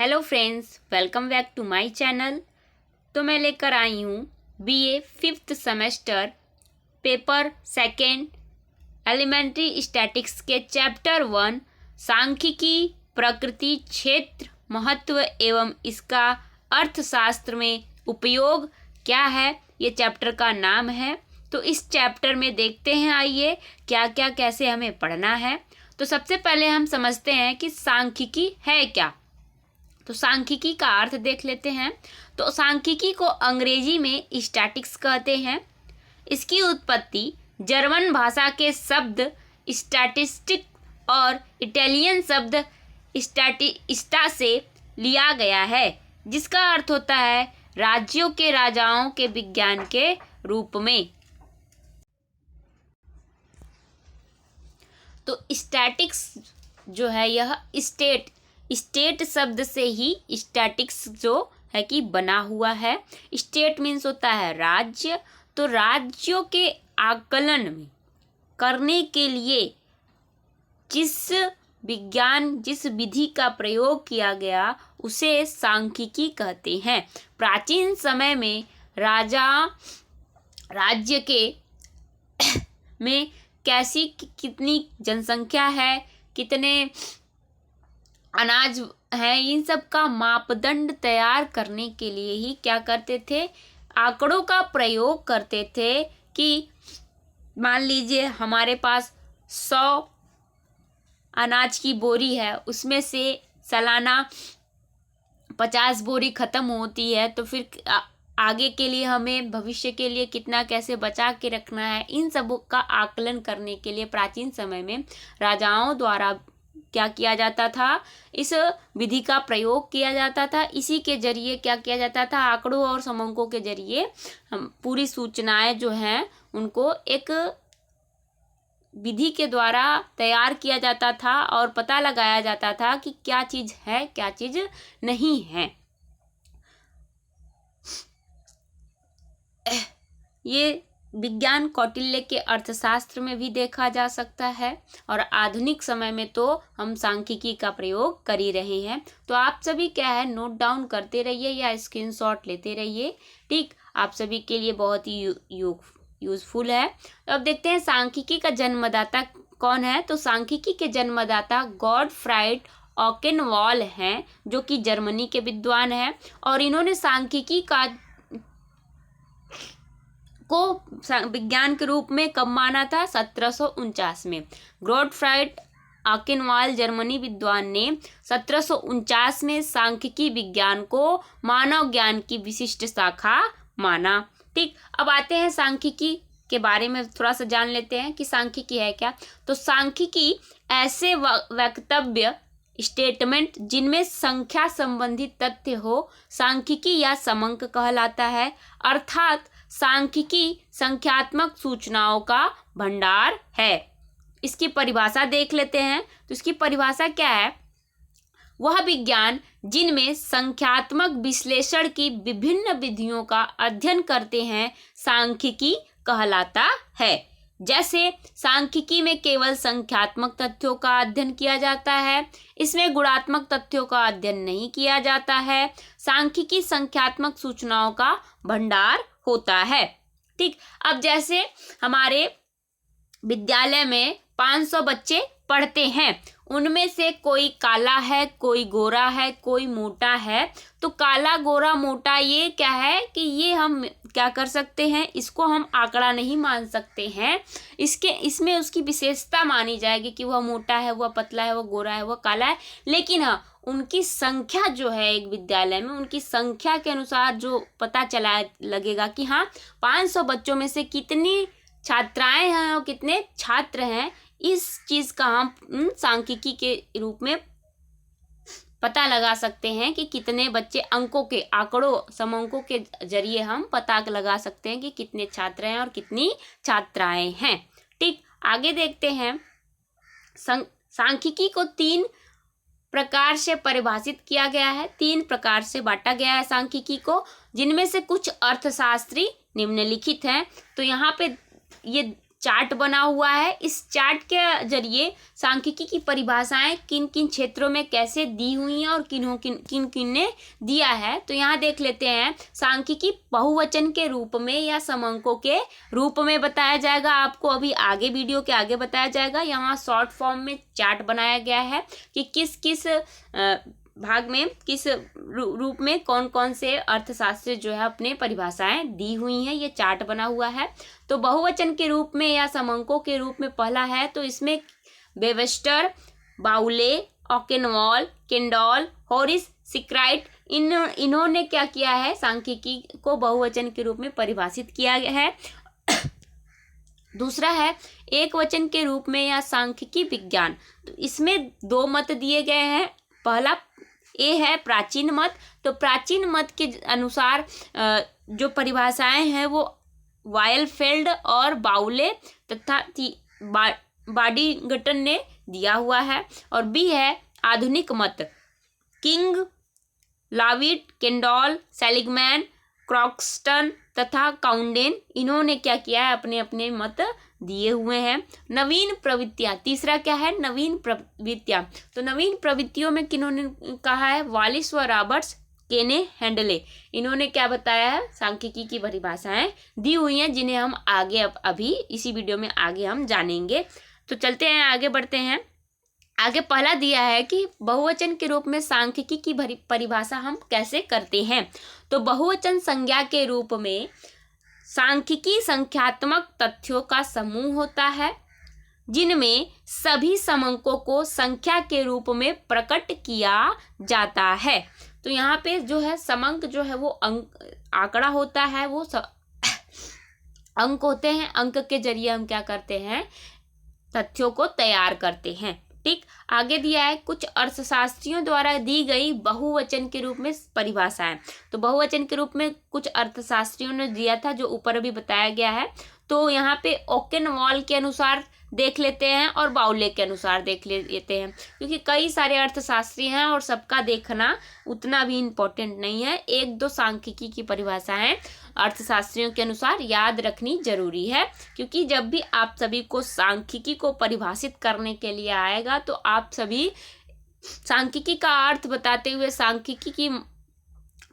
Hello friends, welcome back to my channel. तो मैं लेकर आई हूँ BA 5th semester paper second elementary statistics के चैप्टर 1 सांख्यिकी प्रकृति क्षेत्र महत्व एवं इसका अर्थशास्त्र में उपयोग क्या है, ये चैप्टर का नाम है। तो इस चैप्टर में देखते हैं, आइए क्या क्या कैसे हमें पढ़ना है। तो सबसे पहले हम समझते हैं कि सांख्यिकी है क्या। तो सांख्यिकी का अर्थ देख लेते हैं। तो सांख्यिकी को अंग्रेजी में स्टैटिक्स कहते हैं। इसकी उत्पत्ति जर्मन भाषा के शब्द स्टैटिस्टिक और इटालियन शब्द स्टैटिस्टा से लिया गया है, जिसका अर्थ होता है राज्यों के राजाओं के विज्ञान के रूप में। तो स्टैटिक्स जो है यह स्टेट शब्द से ही स्टैटिक्स जो है कि बना हुआ है। स्टेट मीन्स होता है राज्य। तो राज्यों के आकलन में करने के लिए जिस विधि का प्रयोग किया गया उसे सांख्यिकी कहते हैं। प्राचीन समय में राज्य के में कितनी जनसंख्या है, कितने अनाज हैं, इन सब का मापदंड तैयार करने के लिए ही क्या करते थे, आंकड़ों का प्रयोग करते थे। कि मान लीजिए हमारे पास 100 अनाज की बोरी है, उसमें से सालाना 50 बोरी ख़त्म होती है, तो फिर आगे के लिए हमें भविष्य के लिए कितना कैसे बचा के रखना है, इन सब का आकलन करने के लिए प्राचीन समय में राजाओं द्वारा क्या किया जाता था, इस विधि का प्रयोग किया जाता था। इसी के जरिए क्या किया जाता था, आंकड़ों और समंकों के जरिए हम पूरी सूचनाएं जो हैं उनको एक विधि के द्वारा तैयार किया जाता था और पता लगाया जाता था कि क्या चीज़ है क्या चीज़ नहीं है। ये विज्ञान कौटिल्य के अर्थशास्त्र में भी देखा जा सकता है और आधुनिक समय में तो हम सांख्यिकी का प्रयोग कर ही रहे हैं। तो आप सभी क्या है, नोट डाउन करते रहिए या स्क्रीनशॉट लेते रहिए, ठीक। आप सभी के लिए बहुत ही यूजफुल है। तो अब देखते हैं सांख्यिकी का जन्मदाता कौन है। तो सांख्यिकी के जन्मदाता गॉटफ्राइड ऑकेनवॉल हैं, जो कि जर्मनी के विद्वान हैं और इन्होंने सांख्यिकी को विज्ञान के रूप में कब माना था, 1749 में। गॉटफ्राइड ऑकेनवॉल जर्मनी विद्वान ने 1749 में सांख्यिकी विज्ञान को मानव ज्ञान की विशिष्ट शाखा माना, ठीक। अब आते हैं सांख्यिकी के बारे में थोड़ा सा जान लेते हैं कि सांख्यिकी है क्या। तो सांख्यिकी ऐसे वक्तव्य स्टेटमेंट जिनमें संख्या संबंधित तथ्य हो, सांख्यिकी या समंक कहलाता है। अर्थात सांख्यिकी संख्यात्मक सूचनाओं का भंडार है। इसकी परिभाषा देख लेते हैं। तो इसकी परिभाषा क्या है, वह विज्ञान जिनमें संख्यात्मक विश्लेषण की विभिन्न विधियों का अध्ययन करते हैं सांख्यिकी कहलाता है। जैसे सांख्यिकी में केवल संख्यात्मक तथ्यों का अध्ययन किया जाता है, इसमें गुणात्मक तथ्यों का अध्ययन नहीं किया जाता है। सांख्यिकी संख्यात्मक सूचनाओं का भंडार होता है, ठीक। अब जैसे हमारे विद्यालय में 500 बच्चे पढ़ते हैं, उनमें से कोई काला है, कोई गोरा है, कोई मोटा है। तो काला गोरा मोटा ये क्या है कि ये हम क्या कर सकते हैं, इसको हम आंकड़ा नहीं मान सकते हैं। इसमें उसकी विशेषता मानी जाएगी कि वह मोटा है, वह पतला है, वह गोरा है, वह काला है। लेकिन हाँ, उनकी संख्या जो है एक विद्यालय में, उनकी संख्या के अनुसार जो पता चला लगेगा कि हाँ 500 बच्चों में से कितनी छात्राएं हैं और कितने छात्र हैं, इस चीज़ का हम सांख्यिकी के रूप में पता लगा सकते हैं कि कितने बच्चे, अंकों के आंकड़ों समंकों के जरिए हम पता लगा सकते हैं कि कितने छात्र हैं और कितनी छात्राएं हैं, ठीक। आगे देखते हैं। सांख्यिकी को 3 प्रकार से परिभाषित किया गया है, 3 प्रकार से बांटा गया है सांख्यिकी को, जिनमें से कुछ अर्थशास्त्री निम्नलिखित हैं। तो यहाँ पे ये चार्ट बना हुआ है। इस चार्ट के जरिए सांख्यिकी की परिभाषाएं किन किन क्षेत्रों में कैसे दी हुई हैं और किन किन ने दिया है। तो यहाँ देख लेते हैं, सांख्यिकी बहुवचन के रूप में या समंकों के रूप में बताया जाएगा। आपको अभी आगे वीडियो के आगे बताया जाएगा। यहाँ शॉर्ट फॉर्म में चार्ट बनाया गया है कि किस किस भाग में, किस रूप में कौन कौन से अर्थशास्त्र जो है अपने परिभाषाएं दी हुई हैं। ये चार्ट बना हुआ है। तो बहुवचन के रूप में या समंकों के रूप में पहला है, तो इसमें वेबस्टर, बाउले, ओकेनवॉल, केंडॉल, हॉरिस सिक्राइट, इन्होंने क्या किया है, सांख्यिकी को बहुवचन के रूप में परिभाषित किया गया है। दूसरा है एक वचन के रूप में या सांख्यिकी विज्ञान। तो इसमें दो मत दिए गए हैं। पहला ए है प्राचीन मत। तो प्राचीन मत के अनुसार जो परिभाषाएं हैं वो वायलफेल्ड और बाउले तथा बाडीगटन ने दिया हुआ है। और बी है आधुनिक मत। किंग, लाविट, केंडॉल, सेलिगमैन, क्रॉक्सटन तथा काउंडेन, इन्होंने क्या किया है, अपने अपने मत दिए हुए हैं। नवीन प्रवृत्तियां, तीसरा क्या है, नवीन प्रवृत्तियां। तो नवीन प्रवृत्तियों में किन्होंने कहा है, वालिस व रॉबर्ट्स, केने, हैंडले, इन्होंने क्या बताया है, सांख्यिकी की परिभाषाएं दी हुई हैं, जिन्हें हम आगे अभी इसी वीडियो में आगे हम जानेंगे। तो चलते हैं, आगे बढ़ते हैं। आगे पहला दिया है कि बहुवचन के रूप में सांख्यिकी की परिभाषा हम कैसे करते हैं। तो बहुवचन संज्ञा के रूप में सांख्यिकी संख्यात्मक तथ्यों का समूह होता है जिनमें सभी समंकों को संख्या के रूप में प्रकट किया जाता है। तो यहाँ पे जो है समंक जो है वो आंकड़ा होता है, वो अंक होते हैं। अंक के जरिए हम क्या करते हैं, तथ्यों को तैयार करते हैं। ठीक, आगे दिया है कुछ अर्थशास्त्रियों द्वारा दी गई बहुवचन के रूप में परिभाषाएं। तो बहुवचन के रूप में कुछ अर्थशास्त्रियों ने दिया था, जो ऊपर अभी बताया गया है। तो यहाँ पे ओकेनवॉल के अनुसार देख लेते हैं और बाउले के अनुसार देख लेते हैं, क्योंकि कई सारे अर्थशास्त्री हैं और सबका देखना उतना भी इम्पोर्टेंट नहीं है। एक दो सांख्यिकी की परिभाषाएं अर्थशास्त्रियों के अनुसार याद रखनी जरूरी है, क्योंकि जब भी आप सभी को सांख्यिकी को परिभाषित करने के लिए आएगा तो आप सभी सांख्यिकी का अर्थ बताते हुए, सांख्यिकी की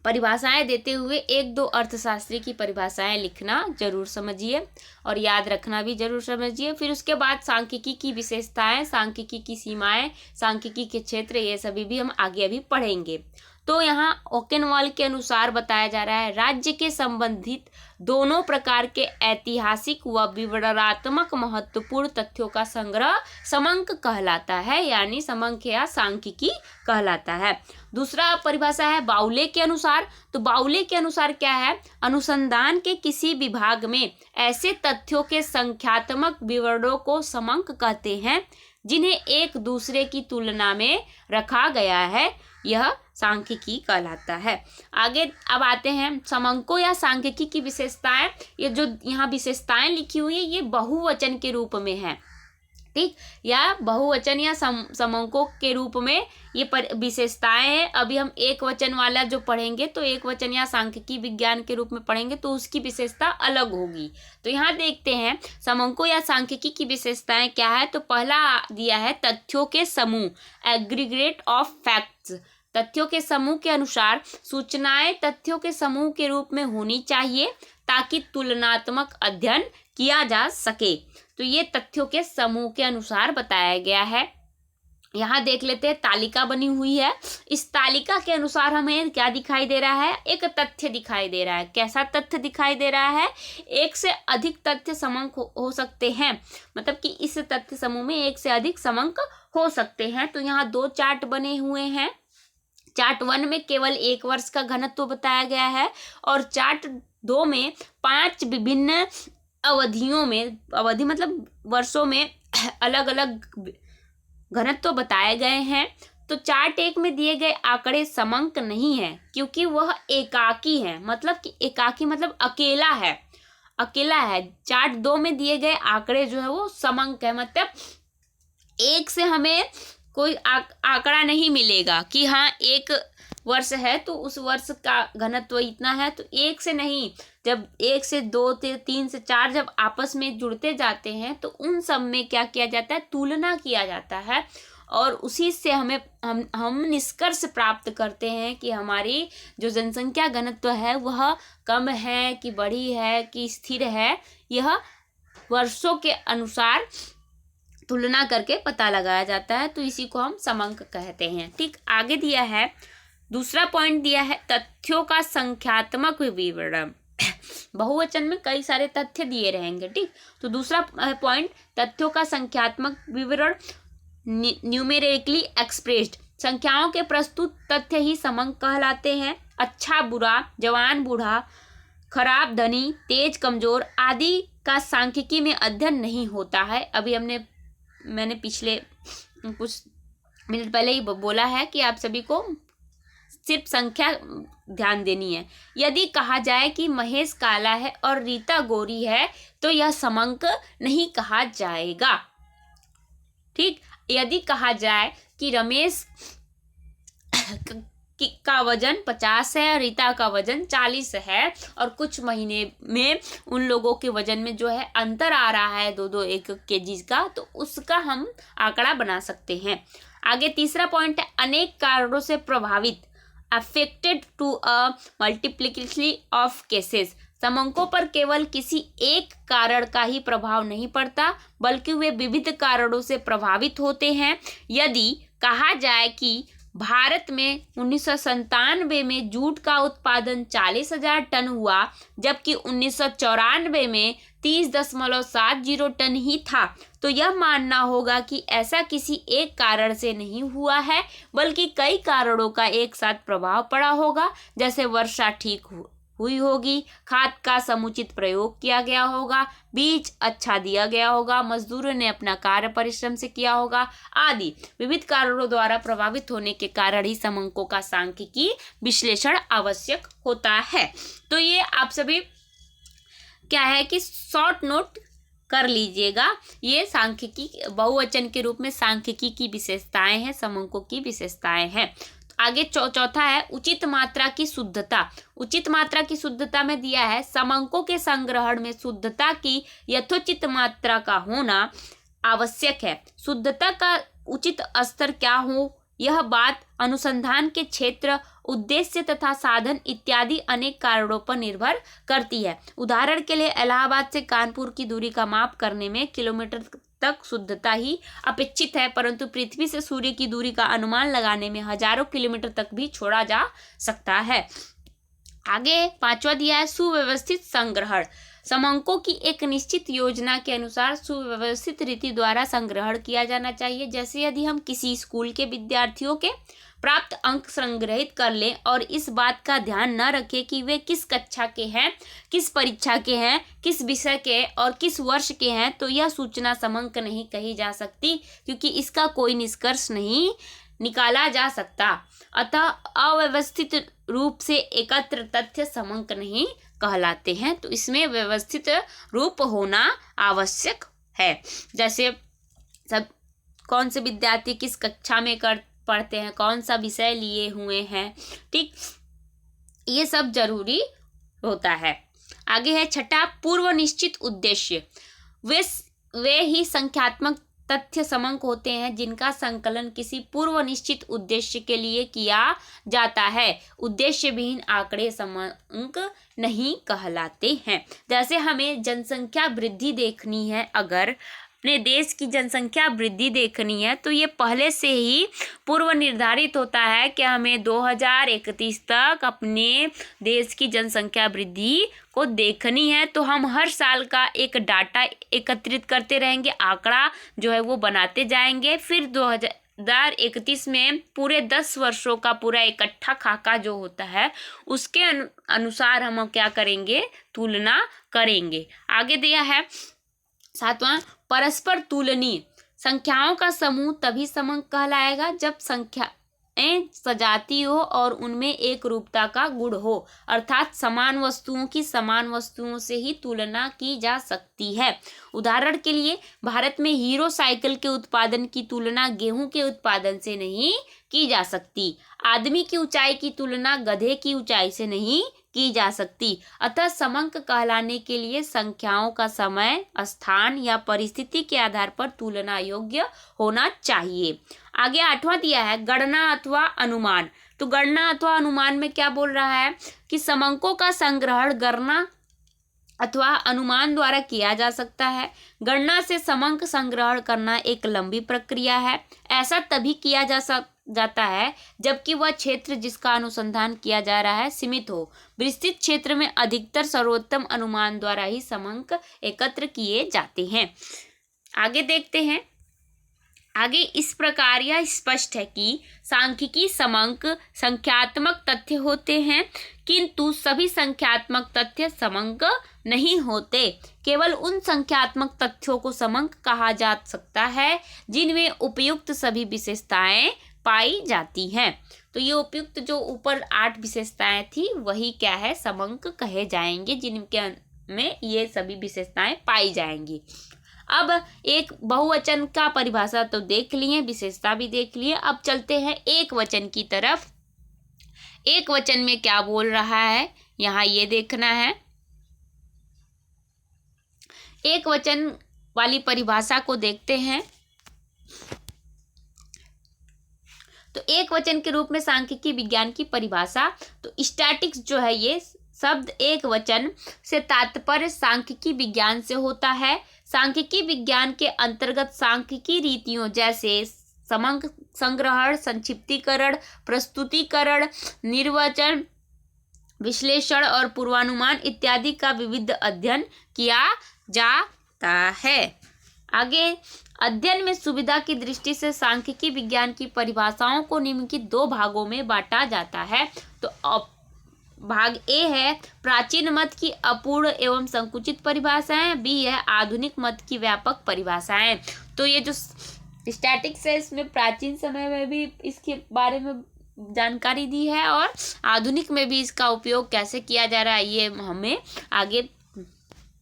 परिभाषाएं देते हुए एक दो अर्थशास्त्री की परिभाषाएं लिखना जरूर समझिए और याद रखना भी जरूर समझिए। फिर उसके बाद सांख्यिकी की विशेषताएं, सांख्यिकी की सीमाएं, सांख्यिकी के क्षेत्र, ये सभी भी हम आगे अभी पढ़ेंगे। तो यहाँ ओकेनवॉल के अनुसार बताया जा रहा है, राज्य के संबंधित दोनों प्रकार के ऐतिहासिक व विवरणात्मक महत्वपूर्ण तथ्यों का संग्रह समंक कहलाता है, यानी समंक या सांख्यिकी कहलाता है। दूसरा परिभाषा है बाउले के अनुसार। तो बाउले के अनुसार क्या है, अनुसंधान के किसी विभाग में ऐसे तथ्यों के संख्यात्मक विवरणों को समंक कहते हैं जिन्हें एक दूसरे की तुलना में रखा गया है, यह सांख्यिकी कहलाता है। आगे अब आते हैं समंकों या सांख्यिकी की विशेषताएं। ये जो यहाँ विशेषताएं लिखी हुई है ये बहुवचन के रूप में है, ठीक, या बहुवचन या समंकों के रूप में ये विशेषताएं हैं। अभी हम एक वचन वाला जो पढ़ेंगे तो एक वचन या सांख्यिकी विज्ञान के रूप में पढ़ेंगे तो उसकी विशेषता अलग होगी। तो यहाँ देखते हैं समंकों या सांख्यिकी की विशेषताएं क्या है। तो पहला दिया है तथ्यों के समूह, एग्रीगेट ऑफ फैक्ट्स। तथ्यों के समूह के अनुसार सूचनाएं तथ्यों के समूह के रूप में होनी चाहिए ताकि तुलनात्मक अध्ययन किया जा सके। तो ये तथ्यों के समूह के अनुसार बताया गया है। यहाँ देख लेते हैं, तालिका बनी हुई है। इस तालिका के अनुसार हमें क्या दिखाई दे रहा है, एक तथ्य दिखाई दे रहा है। कैसा तथ्य दिखाई दे रहा है, एक से अधिक तथ्य समंक हो सकते हैं, मतलब कि इस तथ्य समूह में एक से अधिक समंक हो सकते हैं। तो यहाँ दो चार्ट बने हुए हैं। चार्ट 1 में केवल एक वर्ष का घनत्व बताया गया है और चार्ट 2 में 5 विभिन्न अवधियों में, अवधि मतलब वर्षों में अलग अलग घनत्व बताए गए हैं। तो चार्ट 1 में दिए गए आंकड़े समंक नहीं है क्योंकि वह एकाकी है, मतलब कि एकाकी मतलब अकेला है, अकेला है। चार्ट 2 में दिए गए आंकड़े जो है वो समंक है, मतलब एक से हमें कोई आंकड़ा नहीं मिलेगा कि हाँ एक वर्ष है तो उस वर्ष का घनत्व इतना है, तो एक से नहीं। जब 1 से 2 से 3 से 4 जब आपस में जुड़ते जाते हैं तो उन सब में क्या किया जाता है, तुलना किया जाता है और उसी से हम निष्कर्ष प्राप्त करते हैं कि हमारी जो जनसंख्या घनत्व है वह कम है कि बड़ी है कि स्थिर है। यह वर्षों के अनुसार तुलना करके पता लगाया जाता है, तो इसी को हम समंक कहते हैं। ठीक, आगे दिया है दूसरा पॉइंट दिया है तथ्यों का संख्यात्मक विवरण। बहुवचन में कई सारे तथ्य दिए रहेंगे। ठीक, तो दूसरा पॉइंट तथ्यों का संख्यात्मक विवरण, न्यूमेरिकली एक्सप्रेस्ड, संख्याओं के प्रस्तुत तथ्य ही समंक कहलाते हैं। अच्छा बुरा, जवान बूढ़ा, खराब धनी, तेज कमजोर आदि का सांख्यिकी में अध्ययन नहीं होता है। अभी मैंने पिछले कुछ मिनट पहले ही बोला है कि आप सभी को सिर्फ संख्या ध्यान देनी है। यदि कहा जाए कि महेश काला है और रीता गोरी है तो यह समंक नहीं कहा जाएगा। ठीक, यदि कहा जाए कि रमेश का वजन 50 है और रीता का वजन 40 है और कुछ महीने में उन लोगों के वजन में जो है अंतर आ रहा है 2-2 1 केजी का, तो उसका हम आंकड़ा बना सकते हैं। आगे तीसरा पॉइंट है अनेक कारणों से प्रभावित, affected to a multiplicity of cases. समंकों पर केवल किसी एक कारण का ही प्रभाव नहीं पड़ता बल्कि वे विविध कारणों से प्रभावित होते हैं। यदि कहा जाए कि भारत में 1997 में जूट का उत्पादन 40,000 टन हुआ जबकि 1994 में 30.70 टन ही था, तो यह मानना होगा कि ऐसा किसी एक कारण से नहीं हुआ है बल्कि कई कारणों का एक साथ प्रभाव पड़ा होगा। जैसे वर्षा ठीक हुई होगी, खाद का समुचित प्रयोग किया गया होगा, बीज अच्छा दिया गया होगा, मजदूरों ने अपना कार्य परिश्रम से किया होगा आदि विविध कारणों द्वारा प्रभावित होने के कारण ही समंकों का सांख्यिकी विश्लेषण आवश्यक होता है। तो ये आप सभी क्या है कि शॉर्ट नोट कर लीजिएगा। ये सांख्यिकी बहुवचन के रूप में सांख्यिकी की विशेषताएं हैं, समंकों की विशेषताएं हैं। आगे चौथा है उचित मात्रा की शुद्धता। उचित मात्रा की शुद्धता में दिया है समंकों के संग्रहण में शुद्धता की यथोचित मात्रा का होना आवश्यक है। शुद्धता का उचित स्तर क्या हो, यह बात अनुसंधान के क्षेत्र, उद्देश्य तथा साधन इत्यादि अनेक कारणों पर निर्भर करती है। उदाहरण के लिए इलाहाबाद से कानपुर की दूरी का माप करने में किलोमीटर तक शुद्धता ही अपेक्षित है, परंतु पृथ्वी से सूर्य की दूरी का अनुमान लगाने में हजारों किलोमीटर तक भी छोड़ा जा सकता है। आगे पांचवा दिया है सुव्यवस्थित संग्रहण। समंकों की एक निश्चित योजना के अनुसार सुव्यवस्थित रीति द्वारा संग्रहण किया जाना चाहिए। जैसे यदि हम किसी स्कूल के विद्यार्थियों के प्राप्त अंक संग्रहित कर लें और इस बात का ध्यान न रखें कि वे किस कक्षा के हैं, किस परीक्षा के हैं, किस विषय के और किस वर्ष के हैं, तो यह सूचना समंक नहीं कही जा सकती क्योंकि इसका कोई निष्कर्ष नहीं निकाला जा सकता। अतः अव्यवस्थित रूप से एकत्र तथ्य समंक नहीं कहलाते हैं, तो इसमें व्यवस्थित रूप होना आवश्यक है। जैसे सब कौन से विद्यार्थी किस कक्षा में पढ़ते हैं, कौन सा विषय लिए हुए हैं, ठीक, ये सब जरूरी होता है। आगे है छठा पूर्व निश्चित उद्देश्य। वे ही संख्यात्मक तथ्य समंक होते हैं जिनका संकलन किसी पूर्व निश्चित उद्देश्य के लिए किया जाता है। उद्देश्य विहीन आंकड़े समंक नहीं कहलाते हैं। जैसे हमें जनसंख्या वृद्धि देखनी है, अगर अपने देश की जनसंख्या वृद्धि देखनी है तो ये पहले से ही पूर्व निर्धारित होता है कि हमें 2031 तक अपने देश की जनसंख्या वृद्धि को देखनी है। तो हम हर साल का एक डाटा एकत्रित करते रहेंगे, आंकड़ा जो है वो बनाते जाएंगे। फिर 2031 में पूरे 10 वर्षों का पूरा इकट्ठा खाका जो होता है उसके अनुसार हम क्या करेंगे, तुलना करेंगे। आगे दिया है सातवां परस्पर तुलनीय। संख्याओं का समूह तभी समंक कहलाएगा जब संख्या सजाती हो और उनमें एक रूपता का गुण हो, अर्थात समान वस्तुओं की समान वस्तुओं से ही तुलना की जा सकती है। उदाहरण के लिए भारत में हीरो साइकिल के उत्पादन की तुलना गेहूं के उत्पादन से नहीं की जा सकती। आदमी की ऊंचाई की तुलना गधे की ऊंचाई से नहीं की जा सकती। अतः समंक कहलाने के लिए संख्याओं का समय, स्थान या परिस्थिति के आधार पर तुलना योग्य होना चाहिए। आगे 8वां दिया है गणना अथवा अनुमान। तो गणना अथवा अनुमान में क्या बोल रहा है कि समंकों का संग्रहण गणना अथवा अनुमान द्वारा किया जा सकता है। गणना से समंक संग्रहण करना एक लंबी प्रक्रिया है। ऐसा तभी किया जाता है जबकि वह क्षेत्र जिसका अनुसंधान किया जा रहा है सीमित हो। विस्तृत क्षेत्र में अधिकतर सर्वोत्तम अनुमान द्वारा ही समंक एकत्र किए जाते हैं। आगे देखते हैं। आगे इस प्रकार यह स्पष्ट है कि सांख्यिकी समंक संख्यात्मक तथ्य होते हैं, किंतु सभी संख्यात्मक तथ्य समंक नहीं होते। केवल उन संख्यात्मक तथ्यों को समंक कहा जा सकता है जिनमें उपयुक्त सभी विशेषताएं पाई जाती हैं। तो ये उपयुक्त जो ऊपर 8 विशेषताएं थी वही क्या है समंक कहे जाएंगे, जिनके में ये सभी विशेषताएं पाई जाएंगी। अब एक बहुवचन का परिभाषा तो देख लिए, विशेषता भी देख लिए। अब चलते हैं एक वचन की तरफ। एक वचन में क्या बोल रहा है यहाँ ये देखना है। एक वचन वाली परिभाषा को देखते हैं। तो एक वचन के रूप में सांख्यिकी विज्ञान की परिभाषा, तो स्टैटिक्स जो है ये शब्द एक वचन से तात्पर्य सांख्यिकी विज्ञान से होता है। सांख्यिकी विज्ञान के अंतर्गत सांख्यिकी रीतियों जैसे समंक संग्रहण, संक्षिप्तीकरण, प्रस्तुतिकरण, निर्वचन, विश्लेषण और पूर्वानुमान इत्यादि का विविध अध्ययन किया जाता है। आगे अध्ययन में सुविधा की दृष्टि से सांख्यिकी विज्ञान की परिभाषाओं को निम्नलिखित 2 भागों में बांटा जाता है। तो भाग ए है प्राचीन मत की अपूर्ण एवं संकुचित परिभाषाएं, बी है आधुनिक मत की व्यापक परिभाषाएं। तो ये जो स्टैटिक्स है इसमें प्राचीन समय में भी इसके बारे में जानकारी दी है और आधुनिक में भी इसका उपयोग कैसे किया जा रहा है ये हमें आगे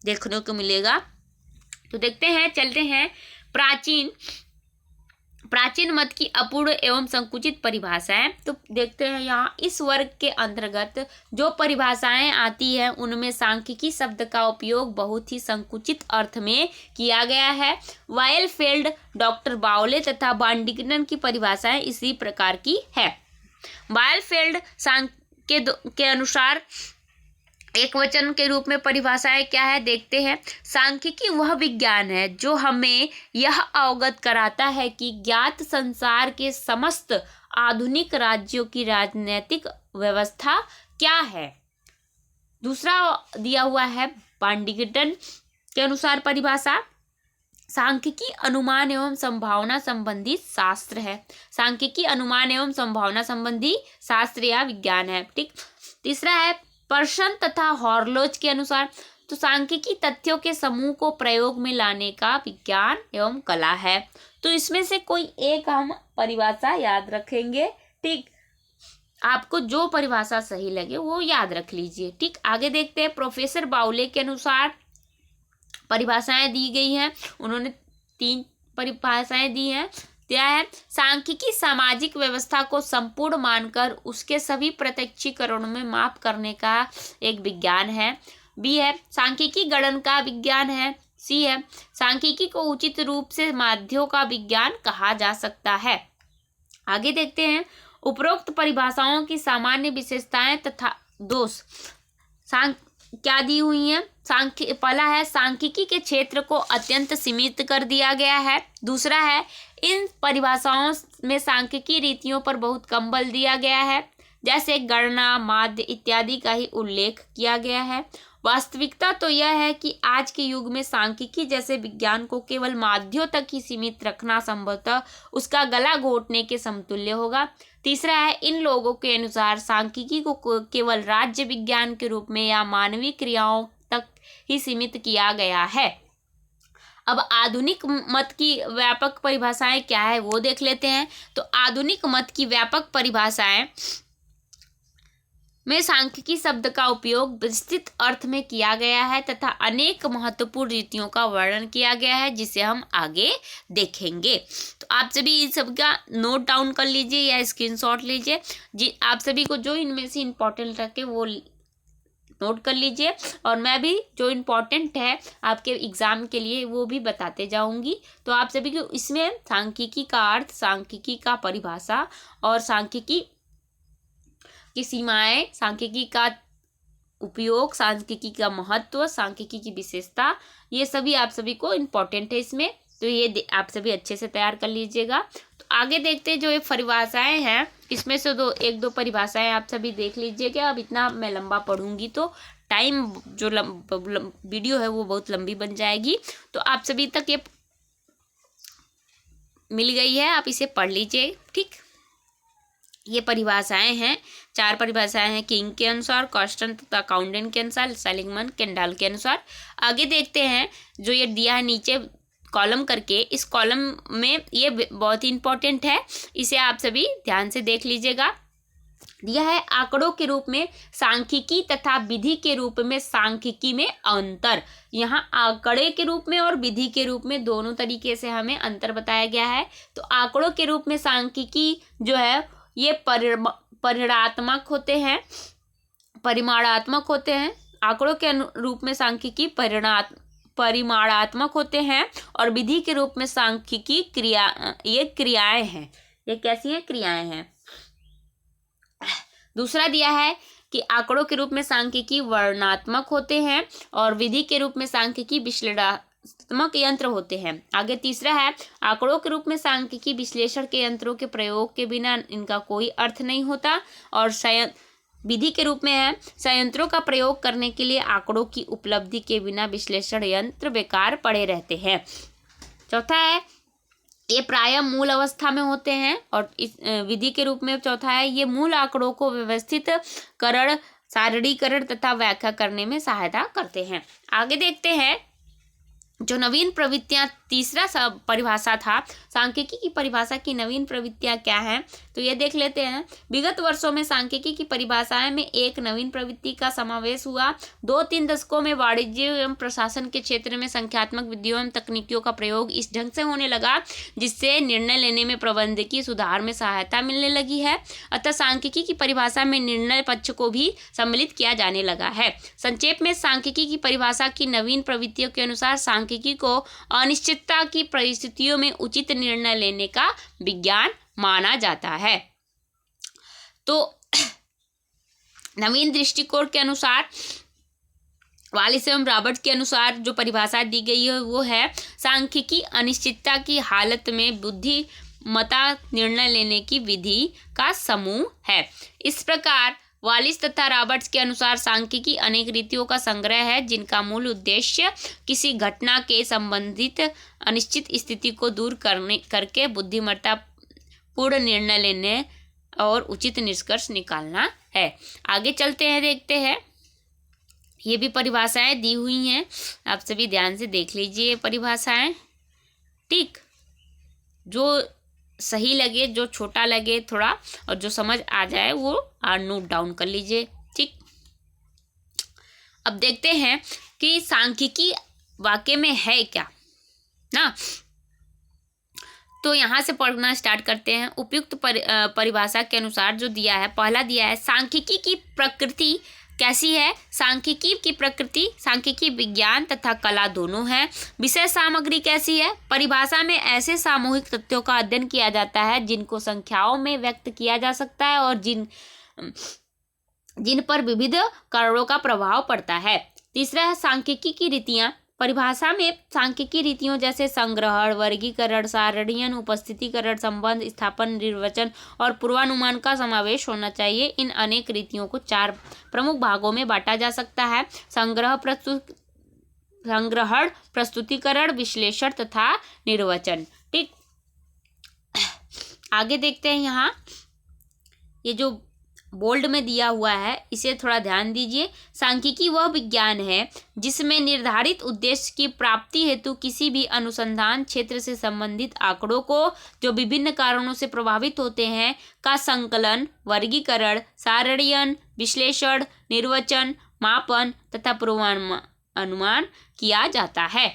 देखने को मिलेगा। तो देखते हैं, चलते हैं प्राचीन मत की अपूर्ण एवं संकुचित परिभाषाएं। तो देखते हैं यहाँ इस वर्ग के अंतर्गत जो परिभाषाएं आती हैं उनमें सांख्यिकी शब्द का उपयोग बहुत ही संकुचित अर्थ में किया गया है। वायलफेल्ड, डॉक्टर बाउले तथा बांडिगटन की परिभाषाएं इसी प्रकार की है। वायलफेल्ड के अनुसार एक वचन के रूप में परिभाषाएं क्या है देखते हैं। सांख्यिकी वह विज्ञान है जो हमें यह अवगत कराता है कि ज्ञात संसार के समस्त आधुनिक राज्यों की राजनीतिक व्यवस्था क्या है। दूसरा दिया हुआ है बांडिगटन के अनुसार परिभाषा, सांख्यिकी अनुमान एवं संभावना संबंधी शास्त्र है। सांख्यिकी अनुमान एवं संभावना संबंधी शास्त्र या विज्ञान है। ठीक। तीसरा है पर्सन तथा हॉर्लोज के अनुसार, तो सांख्यिकी तथ्यों के समूह को प्रयोग में लाने का विज्ञान एवं कला है। तो इसमें से कोई एक हम परिभाषा याद रखेंगे। ठीक, आपको जो परिभाषा सही लगे वो याद रख लीजिए। ठीक, आगे देखते हैं। प्रोफेसर बाउले के अनुसार परिभाषाएं दी गई हैं, उन्होंने 3 परिभाषाएं दी हैं। क्या है? सांख्यिकी सामाजिक व्यवस्था को संपूर्ण मानकर उसके सभी प्रत्यक्षीकरणों में माप करने का एक विज्ञान है। बी है सांख्यिकी गणन का विज्ञान है। सी है सांख्यिकी को उचित रूप से माध्यों का विज्ञान कहा जा सकता है। आगे देखते हैं उपरोक्त परिभाषाओं की सामान्य विशेषताएं तथा दोष क्या दी हुई हैं। पहला है सांख्यिकी के क्षेत्र को अत्यंत सीमित कर दिया गया है। दूसरा है इन परिभाषाओं में सांख्यिकी रीतियों पर बहुत कम बल दिया गया है, जैसे गणना, माध्य इत्यादि का ही उल्लेख किया गया है। वास्तविकता तो यह है कि आज के युग में सांख्यिकी जैसे विज्ञान को केवल माध्यों तक ही सीमित रखना संभवतः उसका गला घोटने के समतुल्य होगा। तीसरा है इन लोगों के अनुसार सांख्यिकी को केवल राज्य विज्ञान के रूप में या मानवीय क्रियाओं तक ही सीमित किया गया है। अब आधुनिक मत की व्यापक परिभाषाएं क्या है वो देख लेते हैं। तो आधुनिक मत की व्यापक परिभाषाएं में सांख्यिकी शब्द का उपयोग विस्तृत अर्थ में किया गया है तथा अनेक महत्वपूर्ण रीतियों का वर्णन किया गया है, जिसे हम आगे देखेंगे। तो आप सभी इन सब का नोट डाउन कर लीजिए या स्क्रीनशॉट लीजिए। जी, आप सभी को जो इनमें से इम्पोर्टेंट रखे वो नोट कर लीजिए, और मैं भी जो इम्पोर्टेंट है आपके एग्जाम के लिए वो भी बताते जाऊंगी। तो आप सभी को इसमें सांख्यिकी का अर्थ, सांख्यिकी का परिभाषा और सांख्यिकी की सीमाएं, सांख्यिकी का उपयोग, सांख्यिकी का महत्व, सांख्यिकी की विशेषता, ये सभी आप सभी को इम्पोर्टेंट है इसमें। तो ये आप सभी अच्छे से तैयार कर लीजिएगा। तो आगे देखते हैं जो ये परिभाषाएं हैं, इसमें से एक दो परिभाषाएं आप सभी देख लीजिएगा। अब इतना मैं लंबा पढ़ूंगी तो टाइम जो वीडियो है वो बहुत लंबी बन जाएगी। तो आप सभी तक ये मिल गई है, आप इसे पढ़ लीजिए। ठीक, ये परिभाषाएं हैं, 4 परिभाषाएं हैं किंग के अनुसार, कॉस्टन तथा काउंडेन के अनुसार, सेलिगमैन, केंडाल के अनुसार। आगे देखते हैं जो ये दिया है नीचे कॉलम करके, इस कॉलम में ये बहुत ही इंपॉर्टेंट है, इसे आप सभी ध्यान से देख लीजिएगा। दिया है आंकड़ों के रूप में सांख्यिकी तथा विधि के रूप में सांख्यिकी में अंतर। यहाँ आंकड़े के रूप में और विधि के रूप में दोनों तरीके से हमें अंतर बताया गया है। तो आंकड़ों के रूप में सांख्यिकी जो है ये परिमाणात्मक होते हैं, परिमाणात्मक होते हैं। आंकड़ों के रूप में सांख्यिकी परिमाणात्मक होते हैं, और विधि के रूप में सांख्यिकी ये क्रियाएं हैं। ये कैसी हैं? क्रियाएं हैं। दूसरा दिया है कि आंकड़ों के रूप में सांख्यिकी वर्णनात्मक होते हैं, और विधि के रूप में सांख्यिकी विश्लेषणात्मक यंत्र होते हैं। आगे तीसरा है आंकड़ों के रूप में सांख्यिकी विश्लेषण के यंत्रों के प्रयोग के बिना इनका कोई अर्थ नहीं होता, और विधि के रूप में है संयंत्रों का प्रयोग करने के लिए आंकड़ों की उपलब्धि के बिना विश्लेषण यंत्र बेकार पड़े रहते हैं। चौथा है ये प्रायः मूल अवस्था में होते हैं, और इस विधि के रूप में चौथा है ये मूल आंकड़ों को व्यवस्थित करण, सारणीकरण तथा व्याख्या करने में सहायता करते हैं। आगे देखते हैं जो नवीन प्रवृत्तियां, तीसरा परिभाषा था सांख्यिकी की परिभाषा की नवीन प्रवृत्तियां क्या हैं, तो ये देख लेते हैं। विगत वर्षों में सांख्यिकी की परिभाषाएं में एक नवीन प्रवृत्ति का समावेश हुआ। 2-3 दशकों में वाणिज्य एवं प्रशासन के क्षेत्र में संख्यात्मक विधियों एवं तकनीकियों का प्रयोग इस ढंग से होने लगा जिससे निर्णय लेने में प्रबंधकीय सुधार में सहायता मिलने लगी है। अतः सांख्यिकी की परिभाषा में निर्णय पक्ष को भी सम्मिलित किया जाने लगा है। संक्षेप में सांख्यिकी की परिभाषा की नवीन प्रवृत्तियों के अनुसार सांख्यिकी को अनिश्चितता की परिस्थितियों में उचित निर्णय लेने का विज्ञान माना जाता है। तो नवीन दृष्टिकोण के अनुसार वालिस एवं रॉबर्ट के अनुसार जो परिभाषा दी गई है वो है सांख्यिकी अनिश्चितता की हालत में बुद्धिमत्ता निर्णय लेने की विधि का समूह है। इस प्रकार वालिस तथा रॉबर्ट्स के अनुसार सांख्यिकी अनेक रीतियों का संग्रह है जिनका मूल उद्देश्य किसी घटना के संबंधित अनिश्चित स्थिति को दूर करके बुद्धिमत्ता पूर्ण निर्णय लेने और उचित निष्कर्ष निकालना है। आगे चलते हैं, देखते हैं। ये भी परिभाषाएं दी हुई हैं, आप सभी ध्यान से देख लीजिए परिभाषाएं। ठीक, जो सही लगे, जो छोटा लगे थोड़ा, और जो समझ आ जाए वो नोट डाउन कर लीजिए। ठीक, अब देखते हैं कि सांख्यिकी वाकई में है क्या ना। तो यहाँ से पढ़ना स्टार्ट करते हैं। उपयुक्त परिभाषा के अनुसार जो दिया है, पहला दिया है सांख्यिकी की प्रकृति कैसी है। सांख्यिकी की प्रकृति सांख्यिकी विज्ञान तथा कला दोनों है। विषय सामग्री कैसी है। परिभाषा में ऐसे सामूहिक तथ्यों का अध्ययन किया जाता है जिनको संख्याओं में व्यक्त किया जा सकता है और जिन पर विविध कारणों का प्रभाव पड़ता है। तीसरा है सांख्यिकी की रीतियां। परिभाषा में सांख्यिकी रीतियों जैसे संग्रहण, वर्गीकरण, सारणीकरण, उपस्थितिकरण, संबंध स्थापन, निर्वचन और पूर्वानुमान का समावेश होना चाहिए। इन अनेक रीतियों को 4 प्रमुख भागों में बांटा जा सकता है: संग्रहण, प्रस्तुतिकरण, विश्लेषण तथा निर्वचन। ठीक, आगे देखते हैं। यहाँ ये जो बोल्ड में दिया हुआ है, इसे थोड़ा ध्यान दीजिए। सांख्यिकी वह विज्ञान है जिसमें निर्धारित उद्देश्य की प्राप्ति हेतु किसी भी अनुसंधान क्षेत्र से संबंधित आंकड़ों को, जो विभिन्न कारणों से प्रभावित होते हैं, का संकलन, वर्गीकरण, सारणीयन, विश्लेषण, निर्वचन, मापन तथा पूर्वानुमान किया जाता है।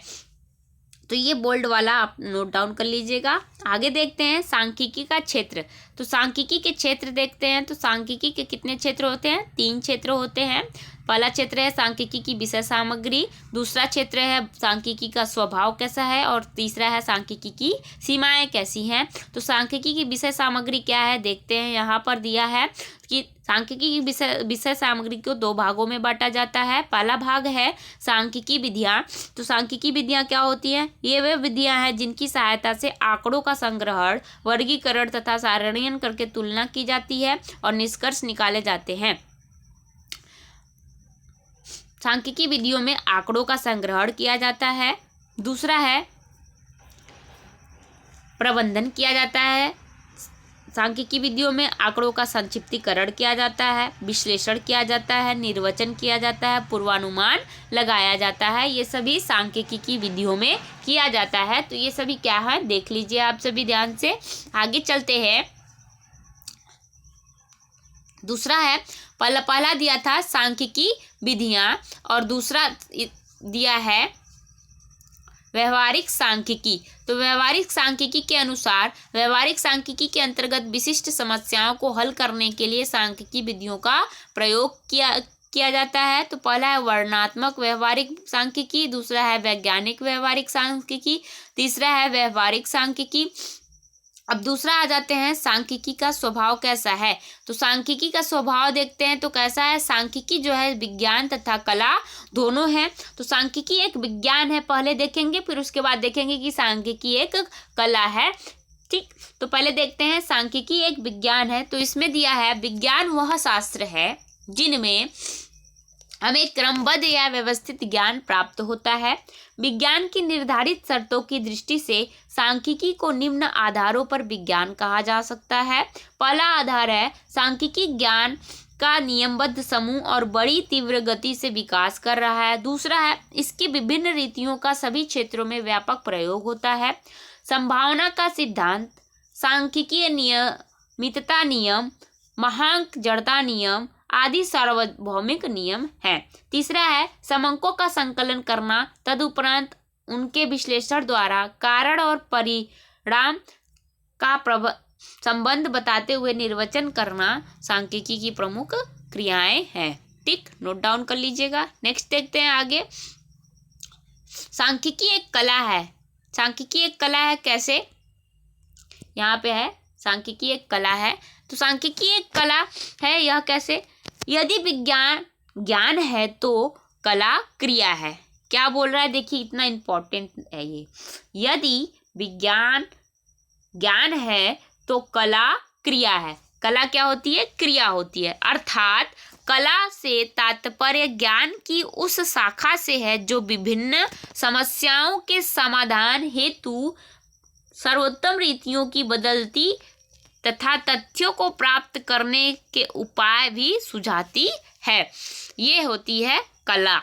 तो ये बोल्ड वाला आप नोट डाउन कर लीजिएगा। आगे देखते हैं सांख्यिकी का क्षेत्र। तो सांख्यिकी के क्षेत्र देखते हैं। तो सांख्यिकी के कितने क्षेत्र होते हैं? 3 क्षेत्र होते हैं। पहला क्षेत्र है सांख्यिकी की विषय सामग्री, दूसरा क्षेत्र है सांख्यिकी का स्वभाव कैसा है, और तीसरा है सांख्यिकी की सीमाएं कैसी हैं। तो सांख्यिकी की विषय सामग्री क्या है देखते हैं। यहाँ पर दिया है कि सांख्यिकी की विषय सामग्री को 2 भागों में बांटा जाता है। पहला भाग है सांख्यिकी विधियाँ। तो सांख्यिकी विधियाँ क्या होती हैं? ये वे विधियाँ हैं जिनकी सहायता से आंकड़ों का संग्रहण, वर्गीकरण तथा सारणीयन करके तुलना की जाती है और निष्कर्ष निकाले जाते हैं। सांख्यिकी विधियों में आंकड़ों का संग्रहण किया जाता है। दूसरा है प्रबंधन किया जाता है। सांख्यिकी विधियों में आंकड़ों का संक्षिप्तीकरण किया जाता है, विश्लेषण किया जाता है, निर्वचन किया जाता है, पूर्वानुमान लगाया जाता है। ये सभी सांख्यिकी की विधियों में किया जाता है। तो ये सभी क्या है देख लीजिए आप सभी ध्यान से। आगे चलते हैं। दूसरा है पहला दिया था सांख्यिकी विधियां और दूसरा दिया है व्यवहारिक सांख्यिकी। तो व्यवहारिक सांख्यिकी के अनुसार व्यवहारिक सांख्यिकी के अंतर्गत विशिष्ट समस्याओं को हल करने के लिए सांख्यिकी विधियों का प्रयोग किया जाता है। तो पहला है वर्णनात्मक व्यवहारिक सांख्यिकी, दूसरा है वैज्ञानिक व्यवहारिक सांख्यिकी, तीसरा है व्यवहारिक सांख्यिकी। अब दूसरा आ जाते हैं सांख्यिकी का स्वभाव कैसा है। तो सांख्यिकी का स्वभाव देखते हैं तो कैसा है। सांख्यिकी जो है विज्ञान तथा कला दोनों है। तो सांख्यिकी एक विज्ञान है पहले देखेंगे, फिर उसके बाद देखेंगे कि सांख्यिकी एक कला है। ठीक, तो पहले देखते हैं सांख्यिकी एक विज्ञान है। तो इसमें दिया है विज्ञान वह शास्त्र है जिनमें हमें क्रमबद्ध या व्यवस्थित ज्ञान प्राप्त होता है। विज्ञान की निर्धारित शर्तों की दृष्टि से सांख्यिकी को निम्न आधारों पर विज्ञान कहा जा सकता है। पहला आधार है सांख्यिकी ज्ञान का नियमबद्ध समूह और बड़ी तीव्र गति से विकास कर रहा है। दूसरा है इसकी विभिन्न रीतियों का सभी क्षेत्रों में व्यापक प्रयोग होता है। संभावना का सिद्धांत, सांख्यिकीय नियमितता नियम, महांक जड़ता नियम आदि सार्वभौमिक नियम हैं। तीसरा है समंकों का संकलन करना, तदुपरांत उनके विश्लेषण द्वारा कारण और परिणाम का संबंध बताते हुए निर्वचन करना सांख्यिकी की प्रमुख क्रियाएं हैं। ठीक, नोट डाउन कर लीजिएगा। नेक्स्ट देखते हैं आगे। सांख्यिकी एक कला है। सांख्यिकी एक कला है कैसे? यहाँ पे है सांख्यिकी एक कला है। तो सांख्यिकी एक कला है, यह कैसे? यदि विज्ञान ज्ञान है तो कला क्रिया है। क्या बोल रहा है देखिए, इतना इम्पोर्टेंट है ये। यदि विज्ञान ज्ञान है तो कला क्रिया है। कला क्या होती है? क्रिया होती है। अर्थात कला से तात्पर्य ज्ञान की उस शाखा से है जो विभिन्न समस्याओं के समाधान हेतु सर्वोत्तम रीतियों की बदलती तथा तथ्यों को प्राप्त करने के उपाय भी सुझाती है। ये होती है कला।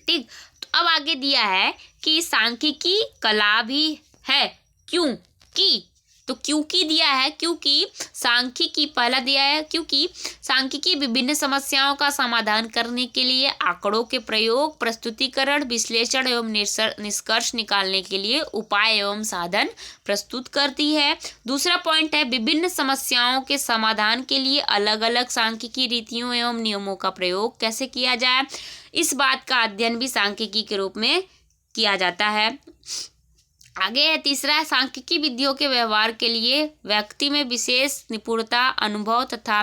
ठीक, तो अब आगे दिया है कि सांख्यिकी कला भी है। क्यों की? तो क्योंकि दिया है क्योंकि सांख्यिकी पहला दिया है क्योंकि सांख्यिकी विभिन्न समस्याओं का समाधान करने के लिए आंकड़ों के प्रयोग, प्रस्तुतिकरण, विश्लेषण एवं निष्कर्ष निकालने के लिए उपाय एवं साधन प्रस्तुत करती है। दूसरा पॉइंट है विभिन्न समस्याओं के समाधान के लिए अलग अलग सांख्यिकी रीतियों एवं नियमों का प्रयोग कैसे किया जाए, इस बात का अध्ययन भी सांख्यिकी के रूप में किया जाता है। आगे है तीसरा, सांख्यिकी विधियों के व्यवहार के लिए व्यक्ति में विशेष निपुणता, अनुभव तथा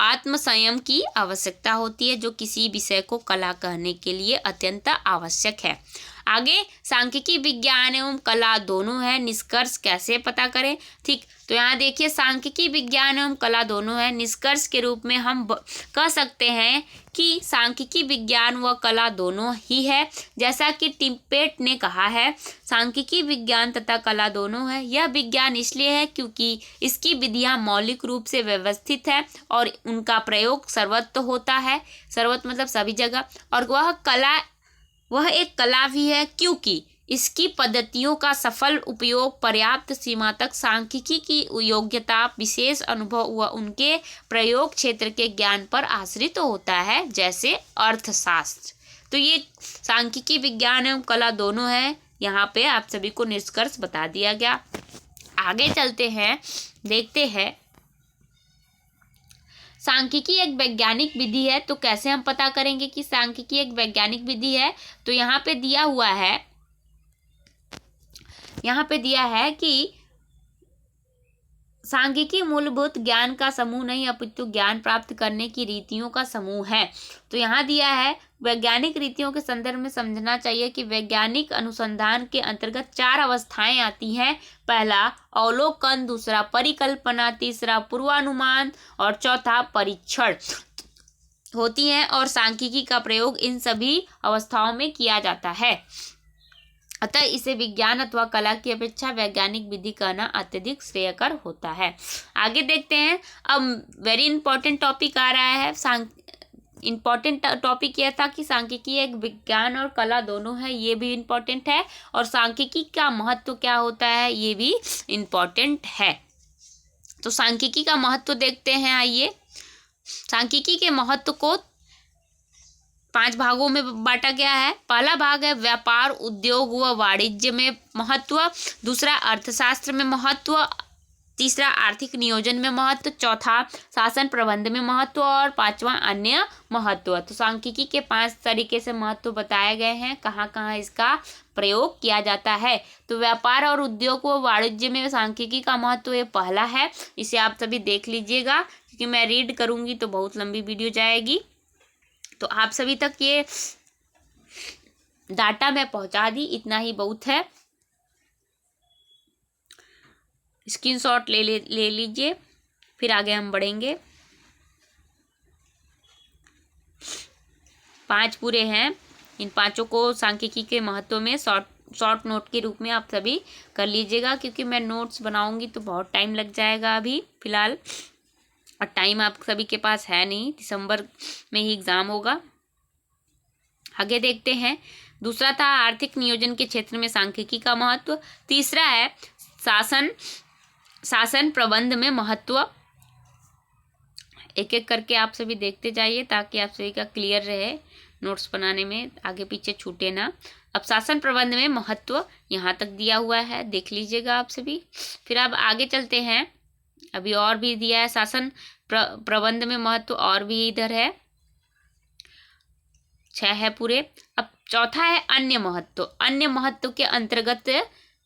आत्मसंयम की आवश्यकता होती है, जो किसी विषय को कला कहने के लिए अत्यंत आवश्यक है। आगे सांख्यिकी विज्ञान एवं कला दोनों है, निष्कर्ष कैसे पता करें। ठीक, तो यहाँ देखिए सांख्यिकी विज्ञान एवं कला दोनों है, निष्कर्ष के रूप में हम कह सकते हैं कि सांख्यिकी विज्ञान व कला दोनों ही है। जैसा कि टिम्पेट ने कहा है, सांख्यिकी विज्ञान तथा कला दोनों है। यह विज्ञान इसलिए है क्योंकि इसकी विधियां मौलिक रूप से व्यवस्थित है और उनका प्रयोग सर्वत्र होता है, सर्वत्र मतलब सभी जगह। और वह एक कला भी है क्योंकि इसकी पद्धतियों का सफल उपयोग पर्याप्त सीमा तक सांख्यिकी की योग्यता, विशेष अनुभव व उनके प्रयोग क्षेत्र के ज्ञान पर आश्रित होता है, जैसे अर्थशास्त्र। तो ये सांख्यिकी विज्ञान एवं कला दोनों है, यहाँ पे आप सभी को निष्कर्ष बता दिया गया। आगे चलते हैं, देखते हैं सांख्यिकी एक वैज्ञानिक विधि है। तो कैसे हम पता करेंगे कि सांख्यिकी एक वैज्ञानिक विधि है। तो यहाँ पे दिया हुआ है, यहाँ पे दिया है कि सांख्यिकी मूलभूत ज्ञान का समूह नहीं अपितु ज्ञान प्राप्त करने की रीतियों का समूह है। तो यहाँ दिया है वैज्ञानिक रीतियों के संदर्भ में समझना चाहिए कि वैज्ञानिक अनुसंधान के अंतर्गत 4 अवस्थाएं आती हैं। पहला अवलोकन, दूसरा परिकल्पना, तीसरा पूर्वानुमान और चौथा परीक्षण होती हैं और सांख्यिकी का प्रयोग इन सभी अवस्थाओं में किया जाता है। अतः इसे विज्ञान अथवा कला की अपेक्षा वैज्ञानिक विधि कहना अत्यधिक श्रेयकर होता है। आगे देखते हैं, अब वेरी इंपॉर्टेंट टॉपिक आ रहा है। इम्पॉर्टेंट टॉपिक यह था कि सांख्यिकी एक विज्ञान और कला दोनों है, ये भी इम्पॉर्टेंट है। और सांख्यिकी का महत्व क्या होता है, ये भी इम्पॉर्टेंट है। तो सांख्यिकी का महत्व देखते हैं। आइए, सांख्यिकी के महत्व को 5 भागों में बांटा गया है। पहला भाग है व्यापार, उद्योग व वाणिज्य में महत्व, दूसरा अर्थशास्त्र में महत्व, तीसरा आर्थिक नियोजन में महत्व, चौथा शासन प्रबंध में महत्व और पांचवा अन्य महत्व। तो सांख्यिकी के 5 तरीके से महत्व बताए गए हैं, कहाँ कहाँ इसका प्रयोग किया जाता है। तो व्यापार और उद्योग व वाणिज्य में सांख्यिकी का महत्व ये पहला है। इसे आप सभी देख लीजिएगा, क्योंकि मैं रीड करूँगी तो बहुत लंबी वीडियो जाएगी। तो आप सभी तक ये डाटा मैं पहुंचा दी, इतना ही बहुत है। स्क्रीनशॉट ले लीजिए, फिर आगे हम बढ़ेंगे। 5 पूरे हैं, इन 5 को सांख्यिकी के महत्व में शॉर्ट नोट के रूप में आप सभी कर लीजिएगा, क्योंकि मैं नोट्स बनाऊंगी तो बहुत टाइम लग जाएगा अभी फिलहाल, और टाइम आप सभी के पास है नहीं, दिसंबर में ही एग्ज़ाम होगा। आगे देखते हैं, दूसरा था आर्थिक नियोजन के क्षेत्र में सांख्यिकी का महत्व, तीसरा है शासन प्रबंध में महत्व। एक एक करके आप सभी देखते जाइए ताकि आप सभी का क्लियर रहे, नोट्स बनाने में आगे पीछे छूटे ना। अब शासन प्रबंध में महत्व यहाँ तक दिया हुआ है, देख लीजिएगा आप सभी। फिर अब आगे चलते हैं, अभी और भी दिया है शासन प्रबंध में महत्व, और भी इधर है, 6 है पूरे। अब चौथा है अन्य महत्व। अन्य महत्व के अंतर्गत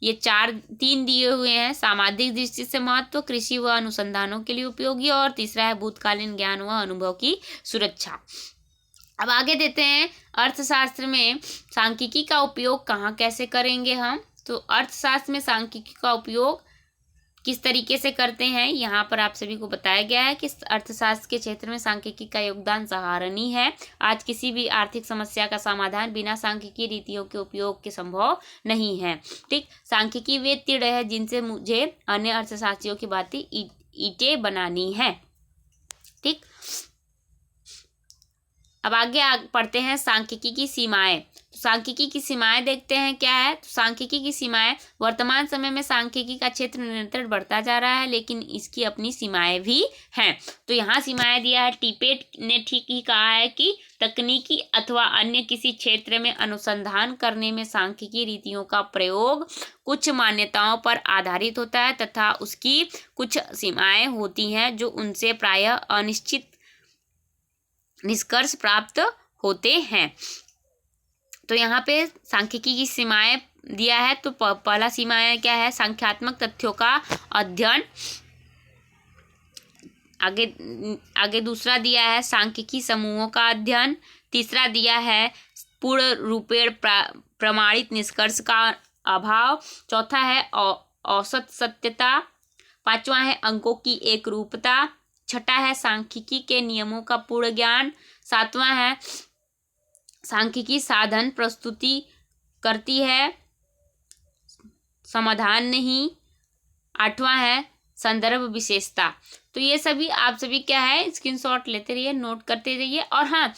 ये 3 दिए हुए हैं। सामाजिक दृष्टि से महत्व, कृषि व अनुसंधानों के लिए उपयोगी, और तीसरा है भूतकालीन ज्ञान व अनुभव की सुरक्षा। अब आगे देते हैं, अर्थशास्त्र में सांख्यिकी का उपयोग कहाँ कैसे करेंगे हम। तो अर्थशास्त्र में सांख्यिकी का उपयोग किस तरीके से करते हैं, यहाँ पर आप सभी को बताया गया है कि अर्थशास्त्र के क्षेत्र में सांख्यिकी का योगदान सराहनीय है। आज किसी भी आर्थिक समस्या का समाधान बिना सांख्यिकी रीतियों के उपयोग के संभव नहीं है। ठीक, सांख्यिकी वे तीर है जिनसे मुझे अन्य अर्थशास्त्रियों की भांति ईंटें बनानी है। ठीक, अब आगे पढ़ते हैं सांख्यिकी की सीमाएं। तो सांख्यिकी की सीमाएं देखते हैं क्या है। तो सांख्यिकी की सीमाएं, वर्तमान समय में सांख्यिकी का क्षेत्र निरंतर बढ़ता जा रहा है, लेकिन इसकी अपनी सीमाएं भी हैं। तो यहाँ सीमाएं दिया है, टिपेट ने ठीक ही कहा है कि तकनीकी अथवा अन्य किसी क्षेत्र में अनुसंधान करने में सांख्यिकी रीतियों का प्रयोग कुछ मान्यताओं पर आधारित होता है तथा उसकी कुछ सीमाएं होती हैं जो उनसे प्रायः अनिश्चित निष्कर्ष प्राप्त होते हैं। तो यहाँ पे सांख्यिकी की सीमाएं दिया है। तो पहला सीमाएं क्या है, संख्यात्मक तथ्यों का अध्ययन। आगे दूसरा दिया है सांख्यिकी समूहों का अध्ययन। तीसरा दिया है पूर्ण रूपेण प्रमाणित निष्कर्ष का अभाव। चौथा है औसत सत्यता। पांचवा है अंकों की एक रूपता। छठा है सांख्यिकी के नियमों का पूर्ण ज्ञान। सातवां है सांख्यिकी साधन प्रस्तुति करती है, समाधान नहीं। आठवां है संदर्भ विशेषता। तो ये सभी आप सभी क्या है स्क्रीनशॉट लेते रहिए, नोट करते रहिए। और हाँ,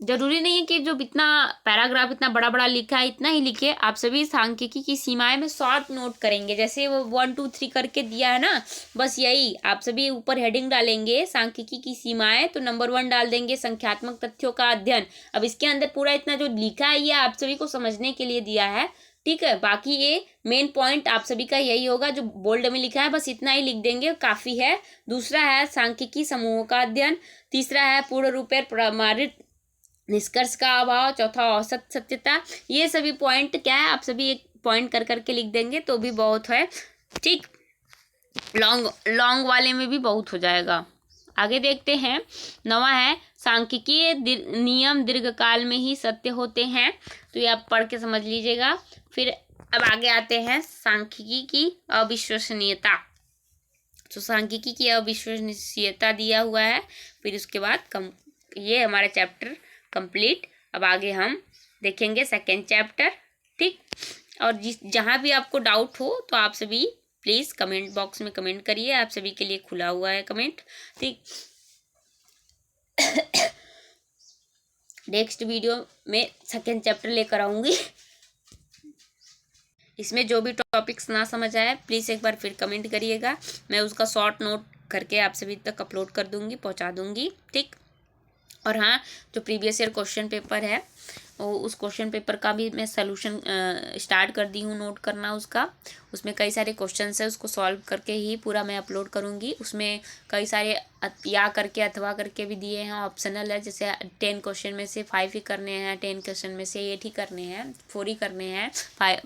जरूरी नहीं है कि जो इतना पैराग्राफ इतना बड़ा बड़ा लिखा है इतना ही लिखे, आप सभी सांख्यिकी की सीमाएं में शॉर्ट नोट करेंगे। जैसे वो 1 2 3 करके दिया है ना, बस यही आप सभी ऊपर हेडिंग डालेंगे सांख्यिकी की सीमाएं, तो नंबर 1 डाल देंगे संख्यात्मक तथ्यों का अध्ययन। अब इसके अंदर पूरा इतना जो लिखा है ये आप सभी को समझने के लिए दिया है, ठीक है। बाकी ये मेन पॉइंट आप सभी का यही होगा, जो बोल्ड में लिखा है बस इतना ही लिख देंगे, काफी है। दूसरा है सांख्यिकी समूहों का अध्ययन। तीसरा है पूर्ण रूपेण प्रमाणित निष्कर्ष का अभाव। चौथा औसत सत्यता। ये सभी पॉइंट क्या है आप सभी एक पॉइंट कर करके लिख देंगे तो भी बहुत है, ठीक। लॉन्ग वाले में भी बहुत हो जाएगा। आगे देखते हैं। 9वां है सांख्यिकीय नियम दीर्घकाल में ही सत्य होते हैं। तो ये आप पढ़ के समझ लीजिएगा। फिर अब आगे आते हैं सांख्यिकी की अविश्वसनीयता। तो सांख्यिकी की अविश्वसनीयता दिया हुआ है। फिर उसके बाद ये हमारा चैप्टर कंप्लीट। अब आगे हम देखेंगे सेकेंड चैप्टर, ठीक। और जहाँ भी आपको डाउट हो तो आप सभी प्लीज़ कमेंट बॉक्स में कमेंट करिए, आप सभी के लिए खुला हुआ है कमेंट, ठीक। नेक्स्ट वीडियो में सेकेंड चैप्टर लेकर आऊँगी। इसमें जो भी टॉपिक्स ना समझ आए प्लीज़ एक बार फिर कमेंट करिएगा, मैं उसका शॉर्ट नोट करके आप सभी तक अपलोड कर दूँगी, पहुँचा दूँगी, ठीक। और हाँ, जो प्रीवियस ईयर क्वेश्चन पेपर है उस क्वेश्चन पेपर का भी मैं सलूशन स्टार्ट कर दी हूँ नोट करना उसका। उसमें कई सारे क्वेश्चंस है, उसको सॉल्व करके ही पूरा मैं अपलोड करूँगी। उसमें कई सारे या करके अथवा करके भी दिए हैं, ऑप्शनल है। जैसे 10 क्वेश्चन में से 5 ही करने हैं, 10 क्वेश्चन में से 8 ही करने हैं, 4 ही करने हैं, 5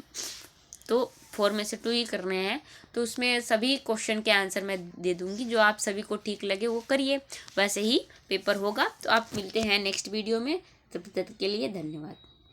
तो 4 में से 2 ही करने हैं। तो उसमें सभी क्वेश्चन के आंसर मैं दे दूंगी, जो आप सभी को ठीक लगे वो करिए, वैसे ही पेपर होगा। तो आप मिलते हैं नेक्स्ट वीडियो में, तब तक के लिए धन्यवाद।